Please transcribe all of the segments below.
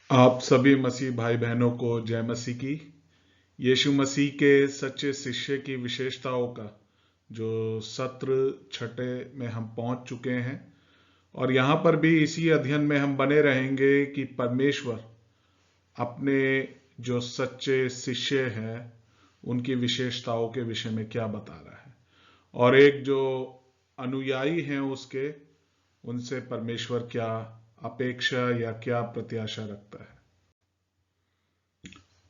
आप सभी मसीह भाई बहनों को जय मसीह की। यीशु मसीह के सच्चे शिष्य की विशेषताओं का जो सत्र छठे में हम पहुंच चुके हैं और यहाँ पर भी इसी अध्ययन में हम बने रहेंगे कि परमेश्वर अपने जो सच्चे शिष्य हैं उनकी विशेषताओं के विषय में क्या बता रहा है और एक जो अनुयायी हैं उसके उनसे परमेश्वर क्या अपेक्षा या क्या प्रत्याशा रखता है।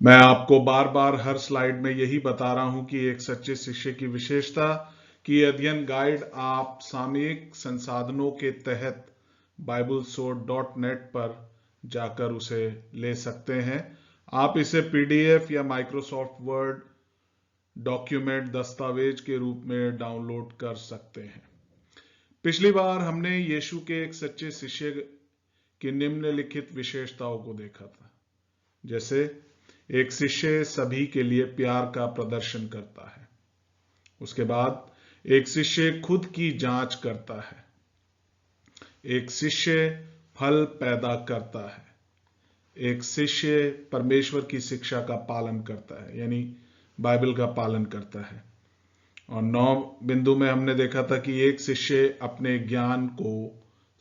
मैं आपको बार बार हर स्लाइड में यही बता रहा हूं कि एक सच्चे शिष्य की विशेषता की अध्ययन गाइड आप सामयिक संसाधनों के तहत BibleSword.net पर जाकर उसे ले सकते हैं। आप इसे PDF या माइक्रोसॉफ्ट वर्ड डॉक्यूमेंट दस्तावेज के रूप में डाउनलोड कर सकते हैं। पिछली बार हमने यीशु के एक सच्चे शिष्य की निम्नलिखित विशेषताओं को देखा था। जैसे एक शिष्य सभी के लिए प्यार का प्रदर्शन करता है। उसके बाद एक शिष्य खुद की जांच करता है। एक शिष्य फल पैदा करता है। एक शिष्य परमेश्वर की शिक्षा का पालन करता है, यानी बाइबल का पालन करता है। और 9 बिंदु में हमने देखा था कि एक शिष्य अपने ज्ञान को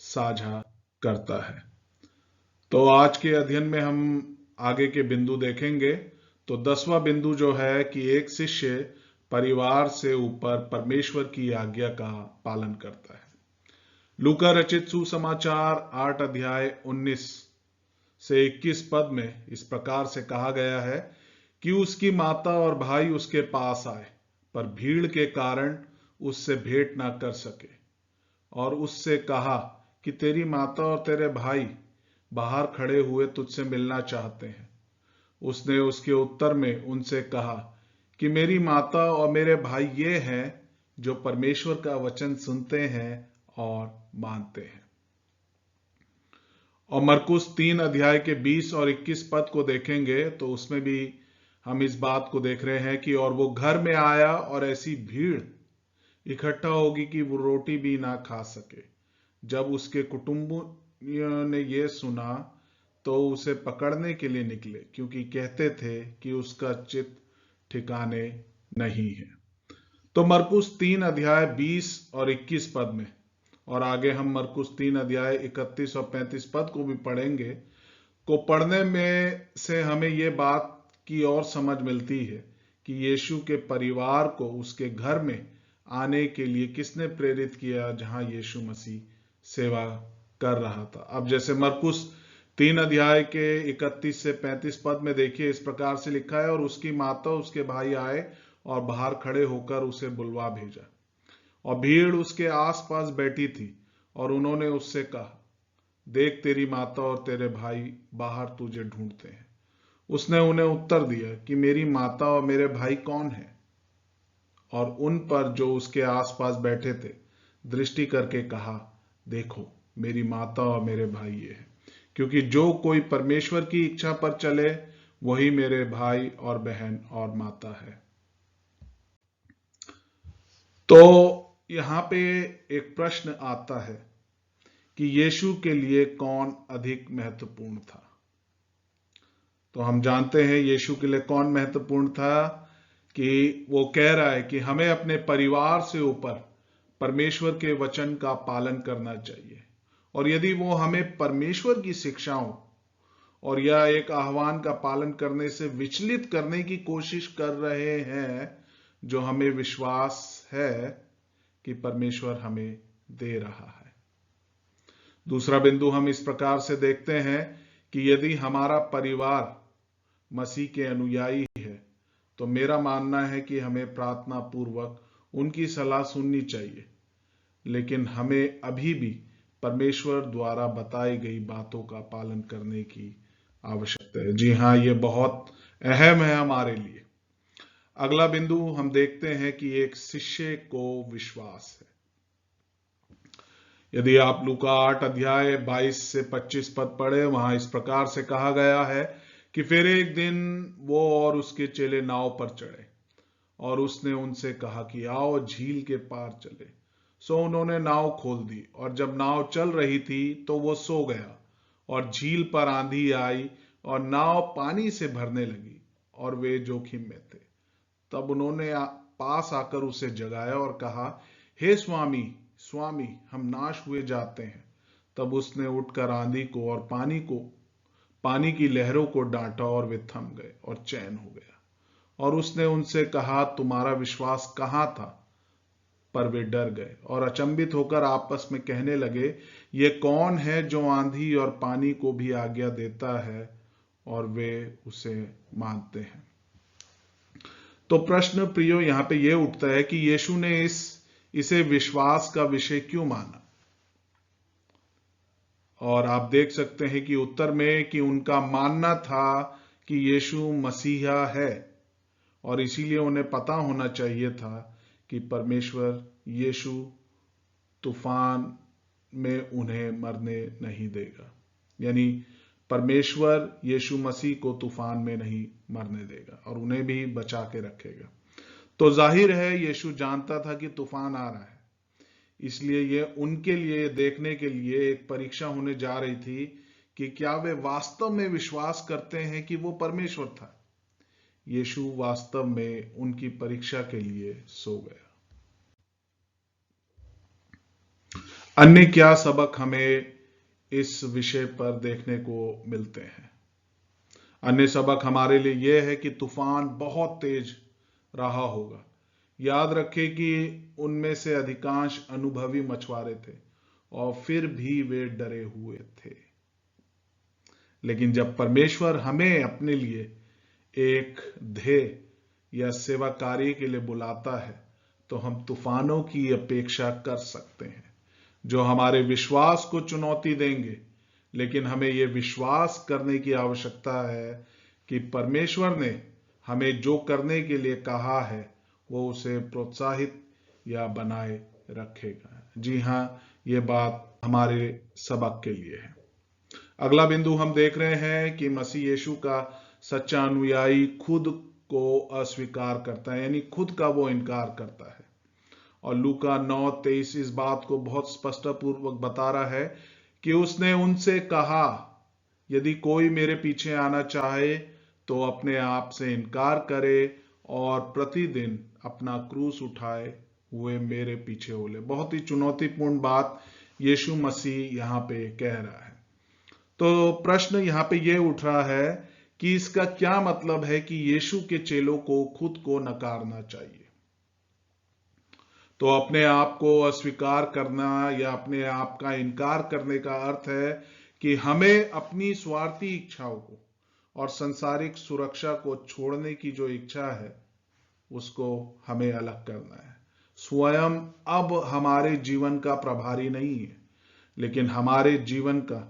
साझा करता है। तो आज के अध्ययन में हम आगे के बिंदु देखेंगे। तो 10वां बिंदु जो है कि एक शिष्य परिवार से ऊपर परमेश्वर की आज्ञा का पालन करता है। लूका रचित सुसमाचार 8 अध्याय 19 से 21 पद में इस प्रकार से कहा गया है कि उसकी माता और भाई उसके पास आए, पर भीड़ के कारण उससे भेंट ना कर सके, और उससे कहा कि तेरी माता और तेरे भाई बाहर खड़े हुए तुझसे मिलना चाहते हैं। उसने उसके उत्तर में उनसे कहा कि मेरी माता और मेरे भाई ये हैं जो परमेश्वर का वचन सुनते हैं और मानते हैं। और मरकुस 3 अध्याय के 20 और 21 पद को देखेंगे तो उसमें भी हम इस बात को देख रहे हैं कि और वो घर में आया और ऐसी भीड़ इकट्ठा होगी कि वो रोटी भी ना खा सके। जब उसके कुटुंबियों ने ये सुना तो उसे पकड़ने के लिए निकले, क्योंकि कहते थे कि उसका चित्त ठिकाने नहीं है। तो मरकुस 3 अध्याय 20 और 21 पद में, और आगे हम मरकुस 3 अध्याय 31 और 35 पद को भी पढ़ेंगे, को पढ़ने में से हमें ये बात की और समझ मिलती है कि यीशु के परिवार को उसके घर में आने के लिए किसने प्रेरित किया जहां यीशु मसीह सेवा कर रहा था। अब जैसे मरकुस 3 अध्याय के 31 से 35 पद में देखिए, इस प्रकार से लिखा है, और उसकी माता उसके भाई आए और बाहर खड़े होकर उसे बुलवा भेजा, और भीड़ उसके आसपास बैठी थी, और उन्होंने उससे कहा, देख तेरी माता और तेरे भाई बाहर तुझे ढूंढते हैं। उसने उन्हें उत्तर दिया कि मेरी माता और मेरे भाई कौन है? और उन पर जो उसके आसपास बैठे थे दृष्टि करके कहा, देखो मेरी माता और मेरे भाई ये हैं। क्योंकि जो कोई परमेश्वर की इच्छा पर चले वही मेरे भाई और बहन और माता है। तो यहां पे एक प्रश्न आता है कि यीशु के लिए कौन अधिक महत्वपूर्ण था। तो हम जानते हैं यीशु के लिए कौन महत्वपूर्ण था, कि वो कह रहा है कि हमें अपने परिवार से ऊपर परमेश्वर के वचन का पालन करना चाहिए। और यदि वो हमें परमेश्वर की शिक्षाओं और या एक आह्वान का पालन करने से विचलित करने की कोशिश कर रहे हैं, जो हमें विश्वास है कि परमेश्वर हमें दे रहा है। दूसरा बिंदु हम इस प्रकार से देखते हैं कि यदि हमारा परिवार मसीह के अनुयायी है तो मेरा मानना है कि हमें प्रार्थना पूर्वक उनकी सलाह सुननी चाहिए, लेकिन हमें अभी भी परमेश्वर द्वारा बताई गई बातों का पालन करने की आवश्यकता है। जी हाँ, ये बहुत अहम है हमारे लिए। अगला बिंदु हम देखते हैं कि एक शिष्य को विश्वास है। यदि आप लूका 8 अध्याय 22 से 25 पद पढ़े, वहां इस प्रकार से कहा गया है कि फिर एक दिन वो और उसके चेले नाव पर चढ़े, और उसने उनसे कहा कि आओ झील के पार चले। सो उन्होंने नाव खोल दी, और जब नाव चल रही थी तो वो सो गया, और झील पर आंधी आई और नाव पानी से भरने लगी और वे जोखिम में थे। तब उन्होंने पास आकर उसे जगाया और कहा, हे स्वामी, स्वामी, हम नाश हुए जाते हैं। तब उसने उठकर आंधी को और पानी की लहरों को डांटा और वे थम गए और चैन हो गया। और उसने उनसे कहा, तुम्हारा विश्वास कहाँ था? पर वे डर गए और अचंभित होकर आपस में कहने लगे, ये कौन है जो आंधी और पानी को भी आज्ञा देता है और वे उसे मानते हैं। तो प्रश्न प्रियो यहां पे यह उठता है कि यीशु ने इसे विश्वास का विषय क्यों माना। और आप देख सकते हैं कि उत्तर में कि उनका मानना था कि यीशु मसीहा है और इसीलिए उन्हें पता होना चाहिए था कि परमेश्वर यीशु तूफान में उन्हें मरने नहीं देगा, यानी परमेश्वर यीशु मसीह को तूफान में नहीं मरने देगा और उन्हें भी बचा के रखेगा। तो जाहिर है यीशु जानता था कि तूफान आ रहा है, इसलिए यह उनके लिए देखने के लिए एक परीक्षा होने जा रही थी कि क्या वे वास्तव में विश्वास करते हैं कि वो परमेश्वर था। यीशु वास्तव में उनकी परीक्षा के लिए सो गया। अन्य क्या सबक हमें इस विषय पर देखने को मिलते हैं? अन्य सबक हमारे लिए यह है कि तूफान बहुत तेज रहा होगा। याद रखें कि उनमें से अधिकांश अनुभवी मछुआरे थे और फिर भी वे डरे हुए थे। लेकिन जब परमेश्वर हमें अपने लिए एक ध्येय या सेवा कार्य के लिए बुलाता है तो हम तूफानों की अपेक्षा कर सकते हैं जो हमारे विश्वास को चुनौती देंगे। लेकिन हमें यह विश्वास करने की आवश्यकता है कि परमेश्वर ने हमें जो करने के लिए कहा है वो उसे प्रोत्साहित या बनाए रखेगा। जी हां, ये बात हमारे सबक के लिए है। अगला बिंदु हम देख रहे हैं कि मसीह यीशु का सच्चा अनुयायी खुद को अस्वीकार करता है, यानी खुद का वो इनकार करता है। और लूका 9:23 इस बात को बहुत स्पष्टपूर्वक बता रहा है कि उसने उनसे कहा, यदि कोई मेरे पीछे आना चाहे तो अपने आप से इनकार करे और प्रतिदिन अपना क्रूस उठाए हुए मेरे पीछे हो ले। बहुत ही चुनौतीपूर्ण बात यीशु मसीह यहां पे कह रहा है। तो प्रश्न यहां पे यह उठ रहा है कि इसका क्या मतलब है कि यीशु के चेलों को खुद को नकारना चाहिए। तो अपने आप को अस्वीकार करना या अपने आप का इनकार करने का अर्थ है कि हमें अपनी स्वार्थी इच्छाओं को और सांसारिक सुरक्षा को छोड़ने की जो इच्छा है उसको हमें अलग करना है। स्वयं अब हमारे जीवन का प्रभारी नहीं है, लेकिन हमारे जीवन का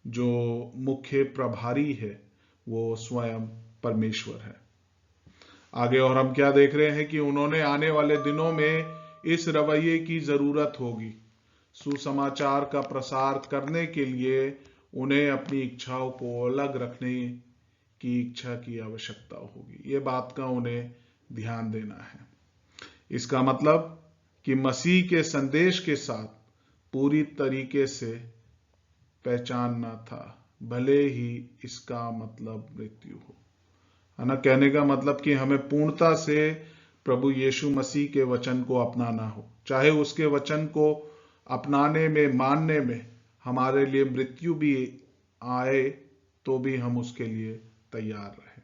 जो मुख्य प्रभारी है वो स्वयं परमेश्वर है। आगे और हम क्या देख रहे हैं कि उन्होंने आने वाले दिनों में इस रवैये की जरूरत होगी। सुसमाचार का प्रसार करने के लिए उन्हें अपनी इच्छाओं को अलग रखने की इच्छा की आवश्यकता होगी। ये बात का उन्हें ध्यान देना है। इसका मतलब कि मसीह के संदेश के साथ पूरी तरीके से पहचानना था, भले ही इसका मतलब मृत्यु हो। है ना, कहने का मतलब कि हमें पूर्णता से प्रभु यीशु मसीह के वचन को अपनाना हो, चाहे उसके वचन को अपनाने में, मानने में हमारे लिए मृत्यु भी आए तो भी हम उसके लिए तैयार रहे।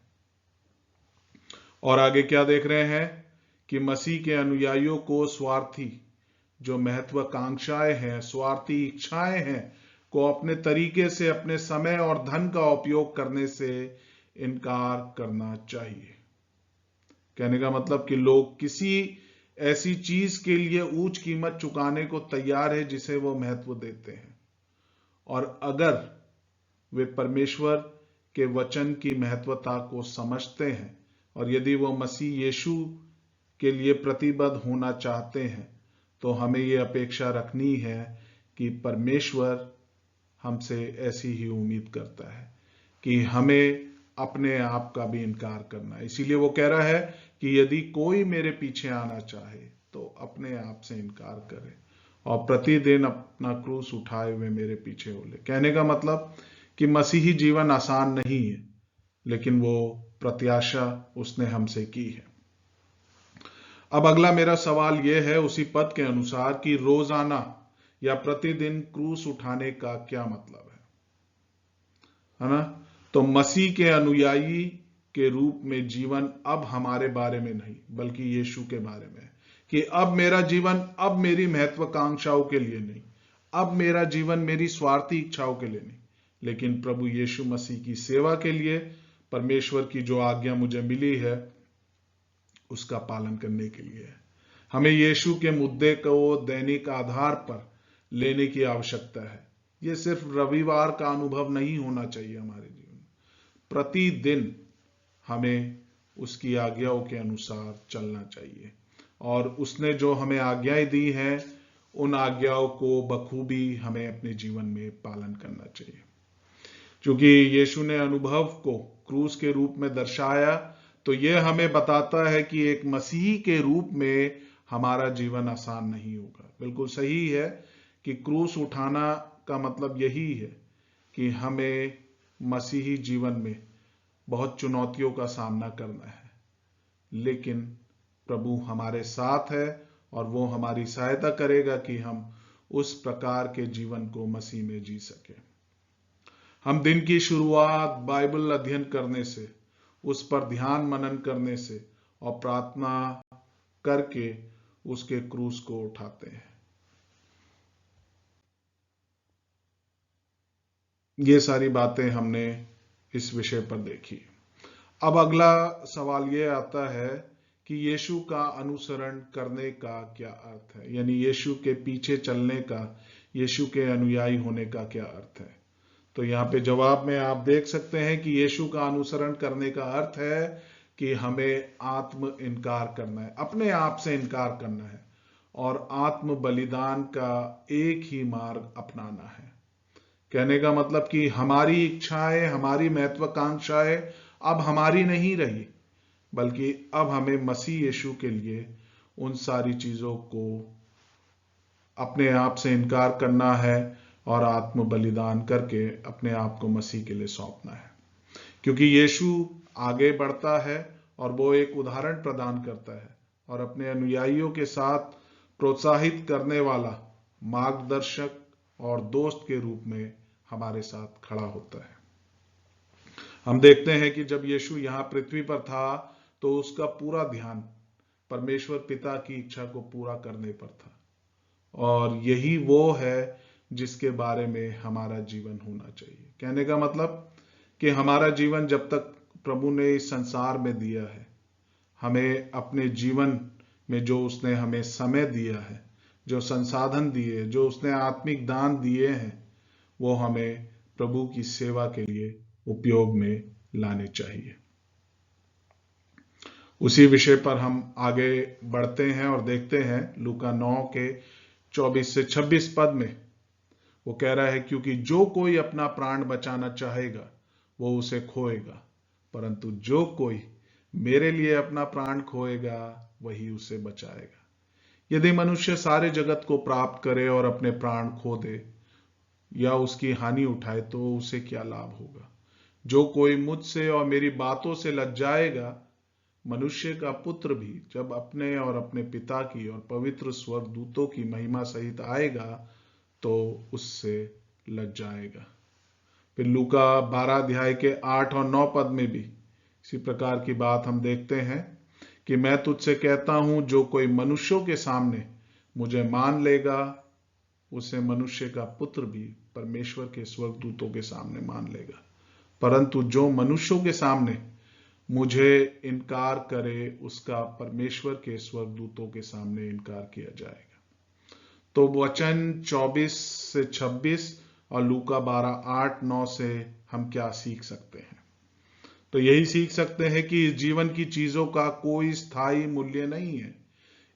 और आगे क्या देख रहे हैं कि मसीह के अनुयायियों को स्वार्थी जो महत्वाकांक्षाएं हैं, स्वार्थी इच्छाएं हैं को अपने तरीके से अपने समय और धन का उपयोग करने से इनकार करना चाहिए। कहने का मतलब कि लोग किसी ऐसी चीज के लिए ऊंच कीमत चुकाने को तैयार है जिसे वो महत्व देते हैं, और अगर वे परमेश्वर के वचन की महत्वता को समझते हैं और यदि वो मसीह यीशु के लिए प्रतिबद्ध होना चाहते हैं तो हमें ये अपेक्षा रखनी है कि परमेश्वर हमसे ऐसी ही उम्मीद करता है कि हमें अपने आप का भी इनकार करना है। इसीलिए वो कह रहा है कि यदि कोई मेरे पीछे आना चाहे तो अपने आप से इनकार करे और प्रतिदिन अपना क्रूस उठाए हुए मेरे पीछे हो ले। कहने का मतलब कि मसीही जीवन आसान नहीं है, लेकिन वो प्रत्याशा उसने हमसे की है। अब अगला मेरा सवाल यह है उसी पद के अनुसार कि रोजाना या प्रतिदिन क्रूस उठाने का क्या मतलब है ना? तो मसीह के अनुयायी के रूप में जीवन अब हमारे बारे में नहीं, बल्कि यीशु के बारे में है कि अब मेरा जीवन अब मेरी महत्वाकांक्षाओं के लिए नहीं, अब मेरा जीवन मेरी स्वार्थी इच्छाओं के लिए नहीं, लेकिन प्रभु यीशु मसीह की सेवा के लिए, परमेश्वर की जो आज्ञा मुझे मिली है उसका पालन करने के लिए है। हमें यीशु के मुद्दे को दैनिक आधार पर लेने की आवश्यकता है। यह सिर्फ रविवार का अनुभव नहीं होना चाहिए हमारे जीवन में। प्रतिदिन हमें उसकी आज्ञाओं के अनुसार चलना चाहिए, और उसने जो हमें आज्ञाएं दी हैं उन आज्ञाओं को बखूबी हमें अपने जीवन में पालन करना चाहिए। क्योंकि यीशु ने अनुभव को क्रूस के रूप में दर्शाया, तो यह हमें बताता है कि एक मसीही के रूप में हमारा जीवन आसान नहीं होगा। बिल्कुल सही है कि क्रूस उठाना का मतलब यही है कि हमें मसीही जीवन में बहुत चुनौतियों का सामना करना है, लेकिन प्रभु हमारे साथ है और वो हमारी सहायता करेगा कि हम उस प्रकार के जीवन को मसीह में जी सके। हम दिन की शुरुआत बाइबल अध्ययन करने से, उस पर ध्यान मनन करने से और प्रार्थना करके उसके क्रूस को उठाते हैं। ये सारी बातें हमने इस विषय पर देखी। अब अगला सवाल ये आता है कि यीशु का अनुसरण करने का क्या अर्थ है, यानी यीशु के पीछे चलने का, यीशु के अनुयायी होने का क्या अर्थ है। तो यहाँ पे जवाब में आप देख सकते हैं कि यीशु का अनुसरण करने का अर्थ है कि हमें आत्म इनकार करना है, अपने आप से इनकार करना है और आत्म बलिदान का एक ही मार्ग अपनाना है। कहने का मतलब कि हमारी इच्छाएं, हमारी महत्वाकांक्षाएं अब हमारी नहीं रही, बल्कि अब हमें मसीह यीशु के लिए उन सारी चीजों को अपने आप से इनकार करना है और आत्म बलिदान करके अपने आप को मसीह के लिए सौंपना है। क्योंकि यीशु आगे बढ़ता है और वो एक उदाहरण प्रदान करता है और अपने अनुयायियों के साथ प्रोत्साहित करने वाला मार्गदर्शक और दोस्त के रूप में हमारे साथ खड़ा होता है। हम देखते हैं कि जब यीशु यहाँ पृथ्वी पर था तो उसका पूरा ध्यान परमेश्वर पिता की इच्छा को पूरा करने पर था, और यही वो है जिसके बारे में हमारा जीवन होना चाहिए। कहने का मतलब कि हमारा जीवन जब तक प्रभु ने इस संसार में दिया है, हमें अपने जीवन में जो उसने हमें समय दिया है, जो संसाधन दिए, जो उसने आत्मिक दान दिए हैं, वो हमें प्रभु की सेवा के लिए उपयोग में लाने चाहिए। उसी विषय पर हम आगे बढ़ते हैं और देखते हैं लूका 9 के 24 से 26 पद में वो कह रहा है, क्योंकि जो कोई अपना प्राण बचाना चाहेगा वो उसे खोएगा, परंतु जो कोई मेरे लिए अपना प्राण खोएगा वही उसे बचाएगा। यदि मनुष्य सारे जगत को प्राप्त करे और अपने प्राण खो दे या उसकी हानि उठाए तो उसे क्या लाभ होगा। जो कोई मुझसे और मेरी बातों से लज्जाएगा, मनुष्य का पुत्र भी जब अपने और अपने पिता की और पवित्र स्वर्गदूतों की महिमा सहित आएगा तो उससे लज्जाएगा। फिर लूका 12 अध्याय के 8 और 9 पद में भी इसी प्रकार की बात हम देखते हैं कि मैं तुझसे कहता हूं, जो कोई मनुष्यों के सामने मुझे मान लेगा उसे मनुष्य का पुत्र भी परमेश्वर के स्वर्गदूतों के सामने मान लेगा, परंतु जो मनुष्यों के सामने मुझे इनकार करे उसका परमेश्वर के स्वर्गदूतों के सामने इनकार किया जाएगा। तो वचन 24 से 26 और लूका 12 8 9 से हम क्या सीख सकते हैं। तो यही सीख सकते हैं कि इस जीवन की चीजों का कोई स्थायी मूल्य नहीं है।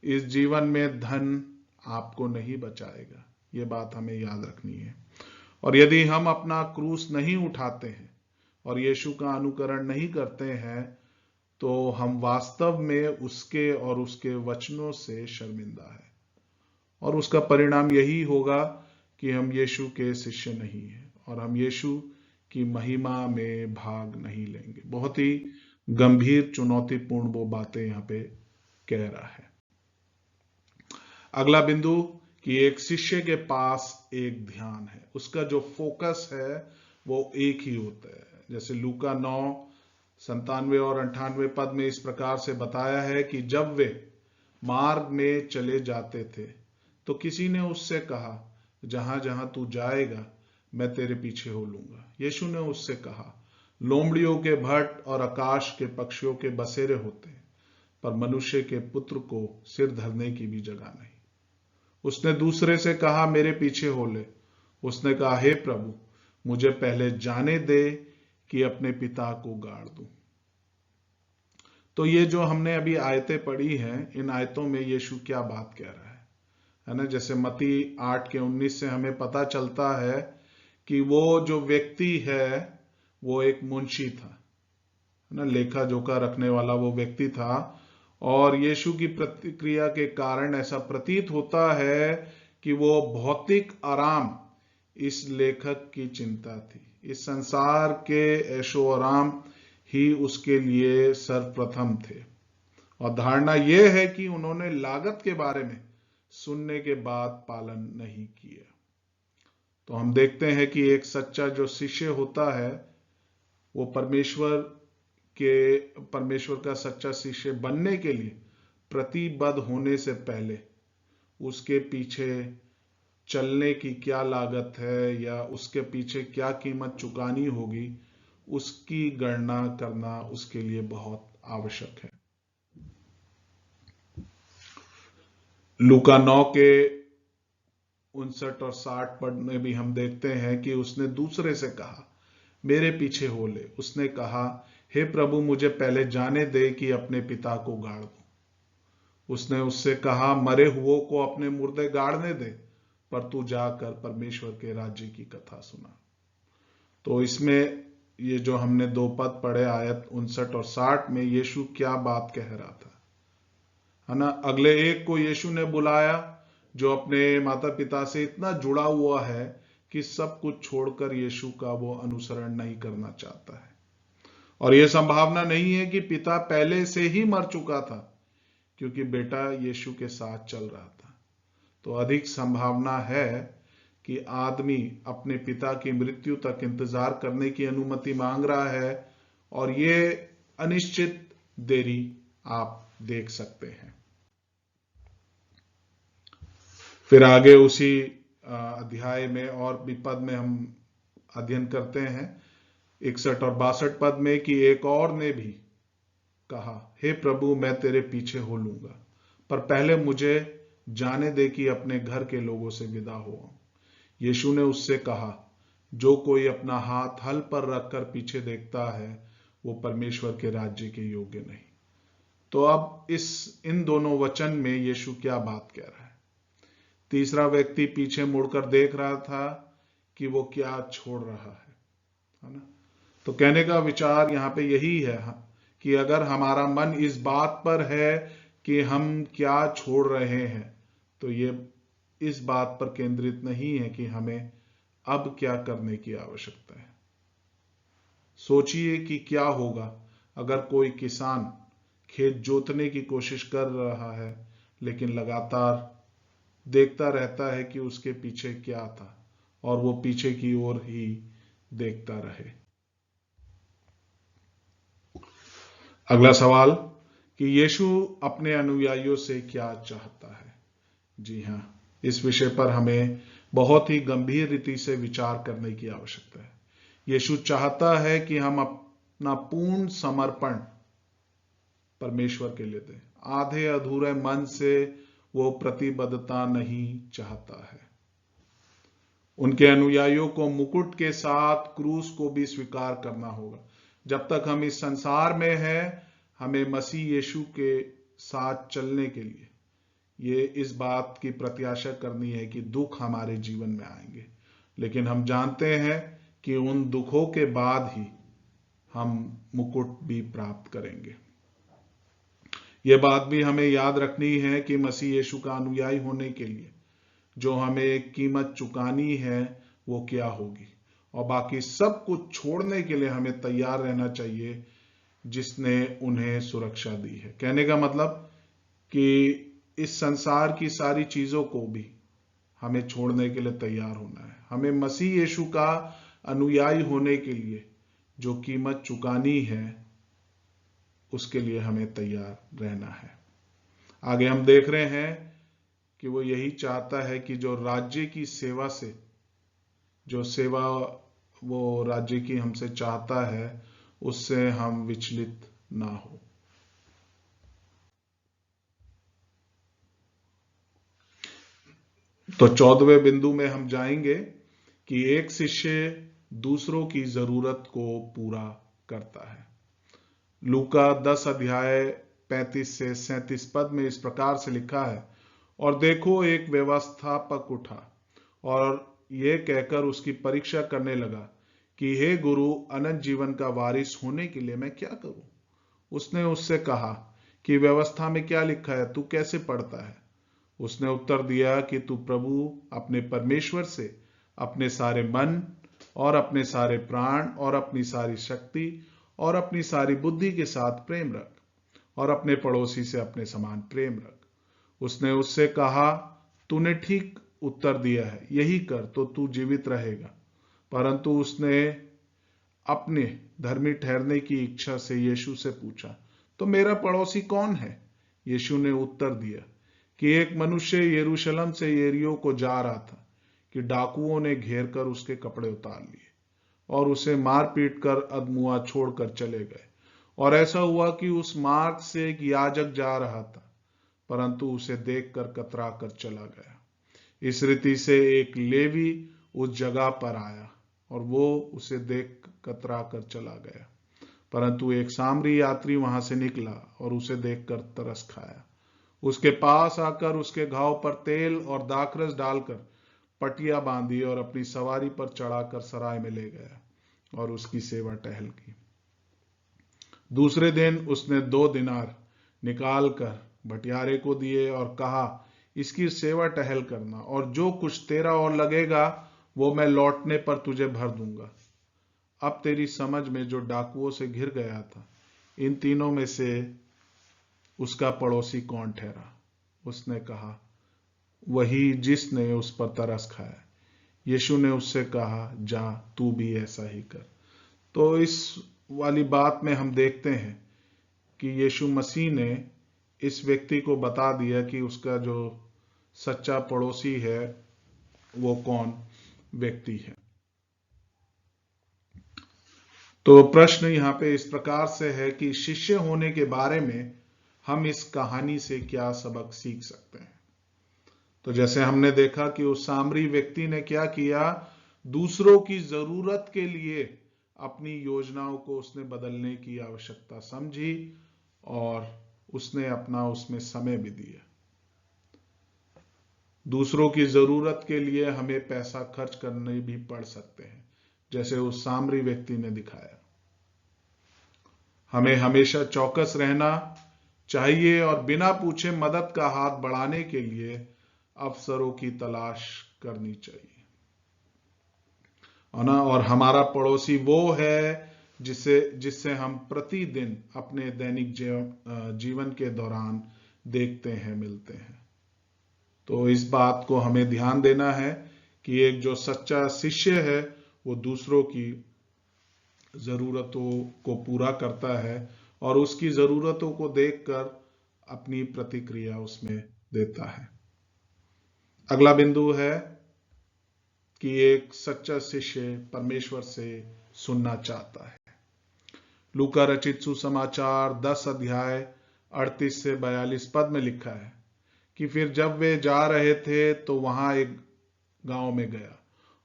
इस जीवन में धन आपको नहीं बचाएगा, ये बात हमें याद रखनी है। और यदि हम अपना क्रूस नहीं उठाते हैं और यीशु का अनुकरण नहीं करते हैं तो हम वास्तव में उसके और उसके वचनों से शर्मिंदा है, और उसका परिणाम यही होगा कि हम यीशु के शिष्य नहीं हैं और हम यीशु की महिमा में भाग नहीं लेंगे। बहुत ही गंभीर चुनौतीपूर्ण वो बातें यहां पे कह रहा है। अगला बिंदु कि एक शिष्य के पास एक ध्यान है, उसका जो फोकस है वो एक ही होता है। जैसे लूका 9:97 और 98 पद में इस प्रकार से बताया है कि जब वे मार्ग में चले जाते थे तो किसी ने उससे कहा, जहां जहां तू जाएगा मैं तेरे पीछे हो लूंगा। यीशु ने उससे कहा, लोमड़ियों के भट्ट और आकाश के पक्षियों के बसेरे होते हैं, पर मनुष्य के पुत्र को सिर धरने की भी जगह नहीं। उसने दूसरे से कहा, मेरे पीछे हो ले। उसने कहा, हे प्रभु, मुझे पहले जाने दे कि अपने पिता को गाड़ दूं। तो ये जो हमने अभी आयतें पढ़ी हैं, इन आयतों में यीशु क्या बात कह रहा है ना। जैसे मत्ती 8:19 से हमें पता चलता है कि वो जो व्यक्ति है वो एक मुंशी था, है ना, लेखा जोखा रखने वाला वो व्यक्ति था। और यीशु की प्रतिक्रिया के कारण ऐसा प्रतीत होता है कि वो भौतिक आराम इस लेखक की चिंता थी। इस संसार के ऐशो आराम ही उसके लिए सर्वप्रथम थे। और धारणा यह है कि उन्होंने लागत के बारे में सुनने के बाद पालन नहीं किया। तो हम देखते हैं कि एक सच्चा जो शिष्य होता है वो परमेश्वर का सच्चा शिष्य बनने के लिए प्रतिबद्ध होने से पहले उसके पीछे चलने की क्या लागत है या उसके पीछे क्या कीमत चुकानी होगी, उसकी गणना करना उसके लिए बहुत आवश्यक है। लूका 9:59 और 60 पद में भी हम देखते हैं कि उसने दूसरे से कहा, मेरे पीछे हो ले। उसने कहा, हे प्रभु, मुझे पहले जाने दे कि अपने पिता को गाड़ दूं। उसने उससे कहा, मरे हुओं को अपने मुर्दे गाड़ने दे, पर तू जाकर परमेश्वर के राज्य की कथा सुना। तो इसमें ये जो हमने 2 पद पढ़े, आयत 59 और 60 में, यीशु क्या बात कह रहा था, है ना। अगले एक को यीशु ने बुलाया जो अपने माता पिता से इतना जुड़ा हुआ है कि सब कुछ छोड़कर यीशु का वो अनुसरण नहीं करना चाहता है। और यह संभावना नहीं है कि पिता पहले से ही मर चुका था, क्योंकि बेटा यीशु के साथ चल रहा था। तो अधिक संभावना है कि आदमी अपने पिता की मृत्यु तक इंतजार करने की अनुमति मांग रहा है, और ये अनिश्चित देरी आप देख सकते हैं। फिर आगे उसी अध्याय में और भी पद में हम अध्ययन करते हैं 61 और 62 पद में कि एक और ने भी कहा, हे प्रभु, मैं तेरे पीछे हो लूंगा, पर पहले मुझे जाने दे कि अपने घर के लोगों से विदा हो। यीशु ने उससे कहा, जो कोई अपना हाथ हल पर रखकर पीछे देखता है वो परमेश्वर के राज्य के योग्य नहीं। तो अब इन दोनों वचन में यीशु क्या बात कह रहा है। तीसरा व्यक्ति पीछे मुड़कर देख रहा था कि वो क्या छोड़ रहा है ना। तो कहने का विचार यहां पे यही है कि अगर हमारा मन इस बात पर है कि हम क्या छोड़ रहे हैं, तो ये इस बात पर केंद्रित नहीं है कि हमें अब क्या करने की आवश्यकता है। सोचिए कि क्या होगा अगर कोई किसान खेत जोतने की कोशिश कर रहा है, लेकिन लगातार देखता रहता है कि उसके पीछे क्या था, और वो पीछे की ओर ही देखता रहे। अगला सवाल कि यीशु अपने अनुयायियों से क्या चाहता है। जी हां, इस विषय पर हमें बहुत ही गंभीर रीति से विचार करने की आवश्यकता है। यीशु चाहता है कि हम अपना पूर्ण समर्पण परमेश्वर के लिए दें। आधे अधूरे मन से वो प्रतिबद्धता नहीं चाहता है। उनके अनुयायियों को मुकुट के साथ क्रूस को भी स्वीकार करना होगा। जब तक हम इस संसार में हैं, हमें मसीह यीशु के साथ चलने के लिए ये इस बात की प्रत्याशा करनी है कि दुख हमारे जीवन में आएंगे, लेकिन हम जानते हैं कि उन दुखों के बाद ही हम मुकुट भी प्राप्त करेंगे। यह बात भी हमें याद रखनी है कि मसीह यीशु का अनुयायी होने के लिए जो हमें एक कीमत चुकानी है वो क्या होगी, और बाकी सब कुछ छोड़ने के लिए हमें तैयार रहना चाहिए जिसने उन्हें सुरक्षा दी है। कहने का मतलब कि इस संसार की सारी चीजों को भी हमें छोड़ने के लिए तैयार होना है। हमें मसीह यीशु का अनुयायी होने के लिए जो कीमत चुकानी है उसके लिए हमें तैयार रहना है। आगे हम देख रहे हैं कि वो यही चाहता है कि जो राज्य की सेवा से, जो सेवा वो राज्य की हमसे चाहता है, उससे हम विचलित ना हो। तो 14वें बिंदु में हम जाएंगे कि एक शिष्य दूसरों की जरूरत को पूरा करता है। लूका 10 अध्याय 35 से 37 पद में इस प्रकार से लिखा है, और देखो एक व्यवस्थापक उठा और यह कहकर उसकी परीक्षा करने लगा कि हे गुरु, अनंत जीवन का वारिस होने के लिए मैं क्या करूं? उसने उससे कहा कि व्यवस्था में क्या लिखा है, तू कैसे पढ़ता है? उसने उत्तर दिया कि तू प्रभु अपने परमेश्वर से अपने सारे मन और अपने सारे प्राण और अपनी सारी शक्ति और अपनी सारी बुद्धि के साथ प्रेम रख, और अपने पड़ोसी से अपने समान प्रेम रख। उसने उससे कहा, तूने ठीक उत्तर दिया है, यही कर तो तू जीवित रहेगा। परंतु उसने अपने धर्मी ठहरने की इच्छा से यीशु से पूछा, तो मेरा पड़ोसी कौन है? यीशु ने उत्तर दिया कि एक मनुष्य यरूशलेम से यरीहो को जा रहा था कि डाकुओं ने घेर कर उसके कपड़े उतार लिए और उसे मार पीट कर अधमुआ छोड़कर चले गए। और ऐसा हुआ कि उस मार्ग से एक याजक जा रहा था, परंतु उसे देखकर कतरा कर चला गया। इस रीति से एक लेवी उस जगह पर आया और वो उसे देख कतरा कर चला गया, परंतु एक सामरी यात्री वहां से निकला और उसे देखकर तरस खाया। उसके पास आकर उसके घाव पर तेल और दाखरस डालकर पटिया बांधी और अपनी सवारी पर चढ़ाकर सराय में ले गया और उसकी सेवा टहल की। दूसरे दिन उसने 2 दिनार निकाल कर भटियारे को दिए और कहा, इसकी सेवा टहल करना, और जो कुछ तेरा और लगेगा वो मैं लौटने पर तुझे भर दूंगा। अब तेरी समझ में जो डाकुओं से घिर गया था, इन तीनों में से उसका पड़ोसी कौन ठहरा? उसने कहा, वही जिसने उस पर तरस खाया। यीशु ने उससे कहा, जा तू भी ऐसा ही कर। तो इस वाली बात में हम देखते हैं कि यीशु मसीह ने इस व्यक्ति को बता दिया कि उसका जो सच्चा पड़ोसी है वो कौन व्यक्ति है। तो प्रश्न यहाँ पे इस प्रकार से है कि शिष्य होने के बारे में हम इस कहानी से क्या सबक सीख सकते हैं। तो जैसे हमने देखा कि उस सामरी व्यक्ति ने क्या किया, दूसरों की जरूरत के लिए अपनी योजनाओं को उसने बदलने की आवश्यकता समझी और उसने अपना उसमें समय भी दिया। दूसरों की जरूरत के लिए हमें पैसा खर्च करने भी पड़ सकते हैं, जैसे उस सामरी व्यक्ति ने दिखाया। हमें हमेशा चौकस रहना चाहिए और बिना पूछे मदद का हाथ बढ़ाने के लिए अवसरों की तलाश करनी चाहिए। और हमारा पड़ोसी वो है जिससे हम प्रतिदिन अपने दैनिक जीवन के दौरान देखते हैं, मिलते हैं। तो इस बात को हमें ध्यान देना है कि एक जो सच्चा शिष्य है वो दूसरों की जरूरतों को पूरा करता है और उसकी जरूरतों को देखकर अपनी प्रतिक्रिया उसमें देता है। अगला बिंदु है कि एक सच्चा शिष्य परमेश्वर से सुनना चाहता है। लूका रचित सुसमाचार 10 अध्याय 38 से 42 पद में लिखा है कि फिर जब वे जा रहे थे तो वहां एक गांव में गया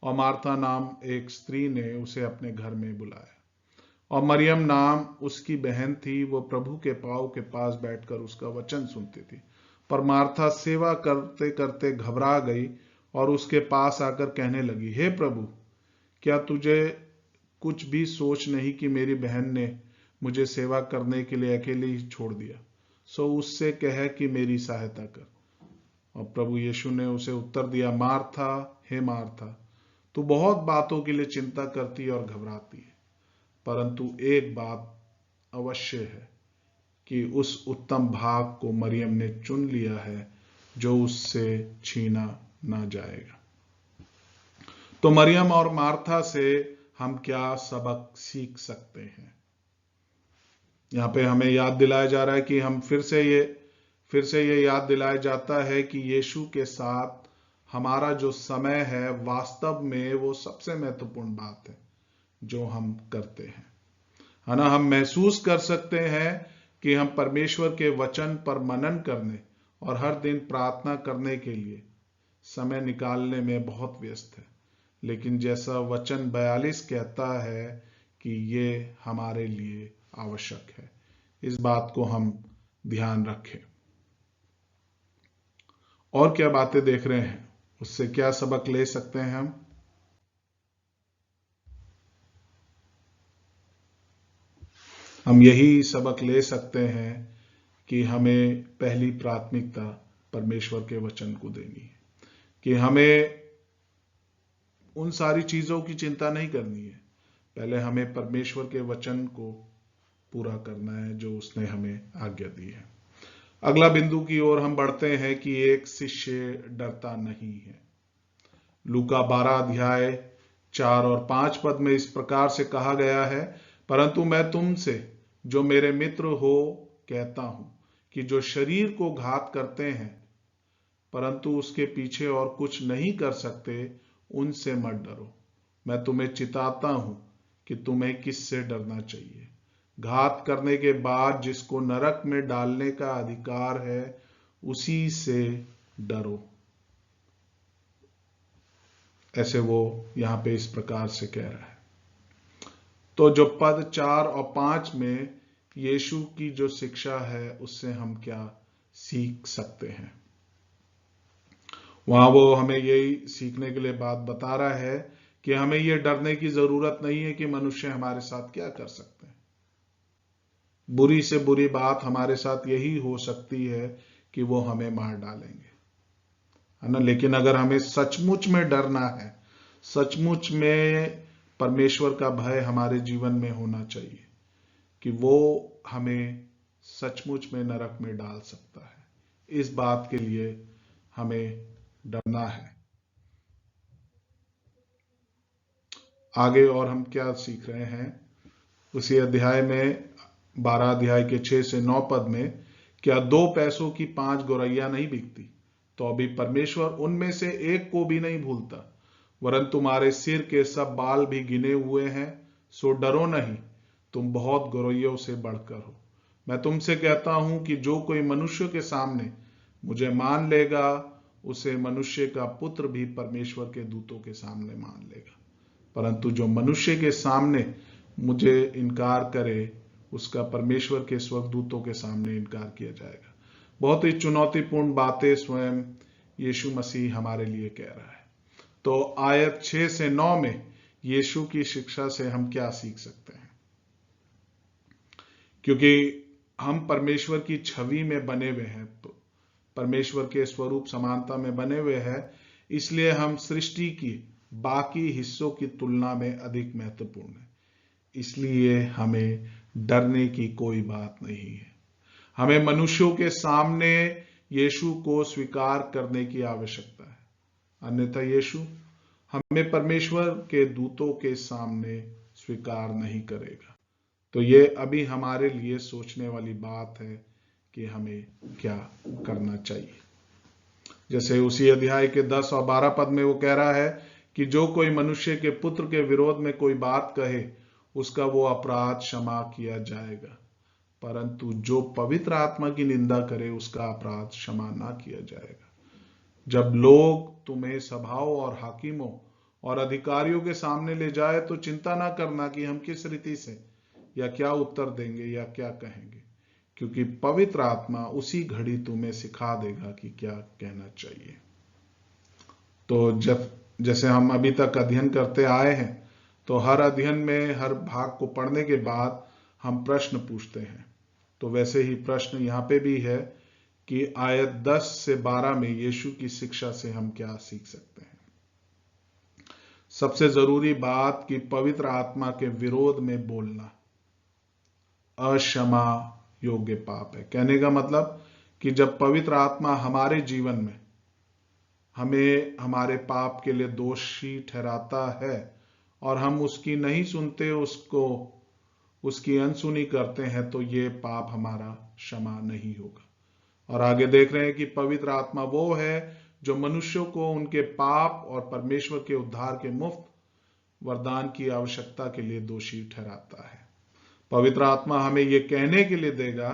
और मार्था नाम एक स्त्री ने उसे अपने घर में बुलाया और मरियम नाम उसकी बहन थी, वो प्रभु के पांव के पास बैठकर उसका वचन सुनती थी। पर मार्था सेवा करते करते घबरा गई और उसके पास आकर कहने लगी, हे प्रभु, क्या तुझे कुछ भी सोच नहीं कि मेरी बहन ने मुझे सेवा करने के लिए अकेले ही छोड़ दिया? सो उससे कहे कि मेरी सहायता कर। और प्रभु यीशु ने उसे उत्तर दिया, मार्था, हे मार्था, तू बहुत बातों के लिए चिंता करती और घबराती है, परंतु एक बात अवश्य है कि उस उत्तम भाग को मरियम ने चुन लिया है जो उससे छीना ना जाएगा। तो मरियम और मार्था से हम क्या सबक सीख सकते हैं? यहां पे हमें याद दिलाया जा रहा है कि हम फिर से ये याद दिलाया जाता है कि यीशु के साथ हमारा जो समय है वास्तव में वो सबसे महत्वपूर्ण बात है जो हम करते हैं, है ना। हम महसूस कर सकते हैं कि हम परमेश्वर के वचन पर मनन करने और हर दिन प्रार्थना करने के लिए समय निकालने में बहुत व्यस्त है, लेकिन जैसा वचन 42 कहता है कि ये हमारे लिए आवश्यक है। इस बात को हम ध्यान रखें। और क्या बातें देख रहे हैं, उससे क्या सबक ले सकते हैं हम यही सबक ले सकते हैं कि हमें पहली प्राथमिकता परमेश्वर के वचन को देनी है, कि हमें उन सारी चीजों की चिंता नहीं करनी है, पहले हमें परमेश्वर के वचन को पूरा करना है जो उसने हमें आज्ञा दी है। अगला बिंदु की ओर हम बढ़ते हैं कि एक शिष्य डरता नहीं है। लूका 12 अध्याय 4 और 5 पद में इस प्रकार से कहा गया है, परंतु मैं तुमसे जो मेरे मित्र हो कहता हूं कि जो शरीर को घात करते हैं परंतु उसके पीछे और कुछ नहीं कर सकते, उनसे मत डरो। मैं तुम्हें चिताता हूं कि तुम्हें किससे डरना चाहिए। घात करने के बाद जिसको नरक में डालने का अधिकार है उसी से डरो। ऐसे वो यहां पे इस प्रकार से कह रहा है। तो जो पद 4 और 5 में यीशु की जो शिक्षा है उससे हम क्या सीख सकते हैं? वहां वो हमें यही सीखने के लिए बात बता रहा है कि हमें ये डरने की जरूरत नहीं है कि मनुष्य हमारे साथ क्या कर सकते हैं। बुरी से बुरी बात हमारे साथ यही हो सकती है कि वो हमें मार डालेंगे, है ना। लेकिन अगर हमें सचमुच में डरना है, सचमुच में परमेश्वर का भय हमारे जीवन में होना चाहिए कि वो हमें सचमुच में नरक में डाल सकता है, इस बात के लिए हमें डरना है। आगे और हम क्या सीख रहे हैं उसी अध्याय में 12 अध्याय के 6 से 9 पद में, क्या 2 पैसों की 5 गौरैया नहीं बिकती, तो अभी परमेश्वर उनमें से एक को भी नहीं भूलता, वरन तुम्हारे सिर के सब बाल भी गिने हुए हैं। सो डरो नहीं, तुम बहुत गौरैयों से बढ़कर हो। मैं तुमसे कहता हूं कि जो कोई मनुष्य के सामने मुझे मान लेगा, उसे मनुष्य का पुत्र भी परमेश्वर के दूतों के सामने मान लेगा। परंतु जो मनुष्य के सामने मुझे इनकार करे, उसका परमेश्वर के स्वर्गदूतों के सामने इनकार किया जाएगा। बहुत ही चुनौतीपूर्ण बातें स्वयं यीशु मसीह हमारे लिए कह रहा है। तो आयत 6 से 9 में यीशु की शिक्षा से हम क्या सीख सकते हैं? क्योंकि हम परमेश्वर की छवि में बने हुए हैं, परमेश्वर के स्वरूप समानता में बने हुए हैं, इसलिए हम सृष्टि की बाकी हिस्सों की तुलना में अधिक महत्वपूर्ण है। इसलिए हमें डरने की कोई बात नहीं है। हमें मनुष्यों के सामने यीशु को स्वीकार करने की आवश्यकता है, अन्यथा यीशु हमें परमेश्वर के दूतों के सामने स्वीकार नहीं करेगा। तो ये अभी हमारे लिए सोचने वाली बात है कि हमें क्या करना चाहिए। जैसे उसी अध्याय के 10 और 12 पद में वो कह रहा है कि जो कोई मनुष्य के पुत्र के विरोध में कोई बात कहे, उसका वो अपराध क्षमा किया जाएगा, परंतु जो पवित्र आत्मा की निंदा करे, उसका अपराध क्षमा ना किया जाएगा। जब लोग तुम्हें सभाओं और हाकिमों और अधिकारियों के सामने ले जाए, तो चिंता ना करना कि हम किस रीति से या क्या उत्तर देंगे या क्या कहेंगे, क्योंकि पवित्र आत्मा उसी घड़ी तुम्हें सिखा देगा कि क्या कहना चाहिए। तो जैसे हम अभी तक अध्ययन करते आए हैं, तो हर अध्ययन में हर भाग को पढ़ने के बाद हम प्रश्न पूछते हैं। तो वैसे ही प्रश्न यहाँ पे भी है कि आयत 10 से 12 में यीशु की शिक्षा से हम क्या सीख सकते हैं। सबसे जरूरी बात कि पवित्र आत्मा के विरोध में बोलना अक्षमा योग्य पाप है। कहने का मतलब कि जब पवित्र आत्मा हमारे जीवन में हमें हमारे पाप के लिए दोषी ठहराता है और हम उसकी नहीं सुनते, उसकी अनसुनी करते हैं, तो ये पाप हमारा क्षमा नहीं होगा। और आगे देख रहे हैं कि पवित्र आत्मा वो है जो मनुष्यों को उनके पाप और परमेश्वर के उद्धार के मुफ्त वरदान की आवश्यकता के लिए दोषी ठहराता है। पवित्र आत्मा हमें यह कहने के लिए देगा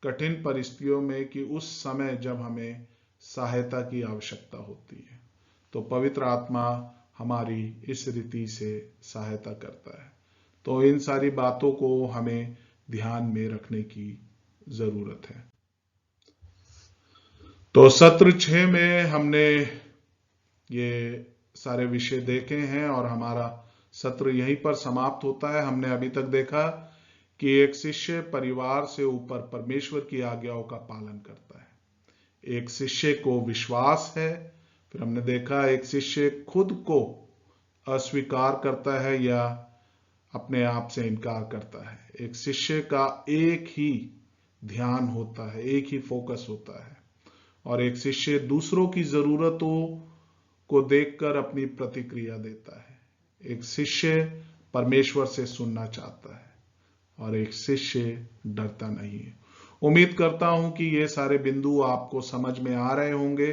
कठिन परिस्थितियों में कि उस समय जब हमें सहायता की आवश्यकता होती है, तो पवित्र आत्मा हमारी इस रीति से सहायता करता है। तो इन सारी बातों को हमें ध्यान में रखने की जरूरत है। तो सत्र 6 में हमने ये सारे विषय देखे हैं और हमारा सत्र यहीं पर समाप्त होता है। हमने अभी तक देखा कि एक शिष्य परिवार से ऊपर परमेश्वर की आज्ञाओं का पालन करता है। एक शिष्य को विश्वास है। फिर हमने देखा एक शिष्य खुद को अस्वीकार करता है या अपने आप से इनकार करता है। एक शिष्य का एक ही ध्यान होता है, एक ही फोकस होता है। और एक शिष्य दूसरों की जरूरतों को देखकर अपनी प्रतिक्रिया देता है। एक शिष्य परमेश्वर से सुनना चाहता है और एक शिष्य डरता नहीं है। उम्मीद करता हूं कि ये सारे बिंदु आपको समझ में आ रहे होंगे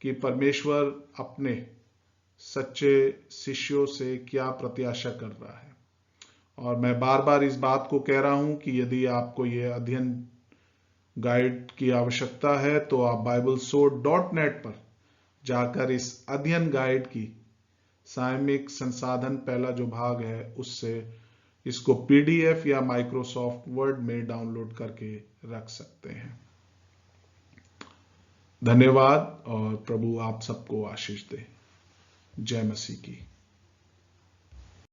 कि परमेश्वर अपने सच्चे शिष्यों से क्या प्रत्याशा कर रहा है। और मैं बार बार इस बात को कह रहा हूं कि यदि आपको यह अध्ययन गाइड की आवश्यकता है तो आप BibleSword.net पर जाकर इस अध्ययन गाइड की सामयिक संसाधन पहला जो भाग है उससे इसको PDF या माइक्रोसॉफ्ट वर्ड में डाउनलोड करके रख सकते हैं। धन्यवाद और प्रभु आप सबको आशीष दे। जय मसीह की।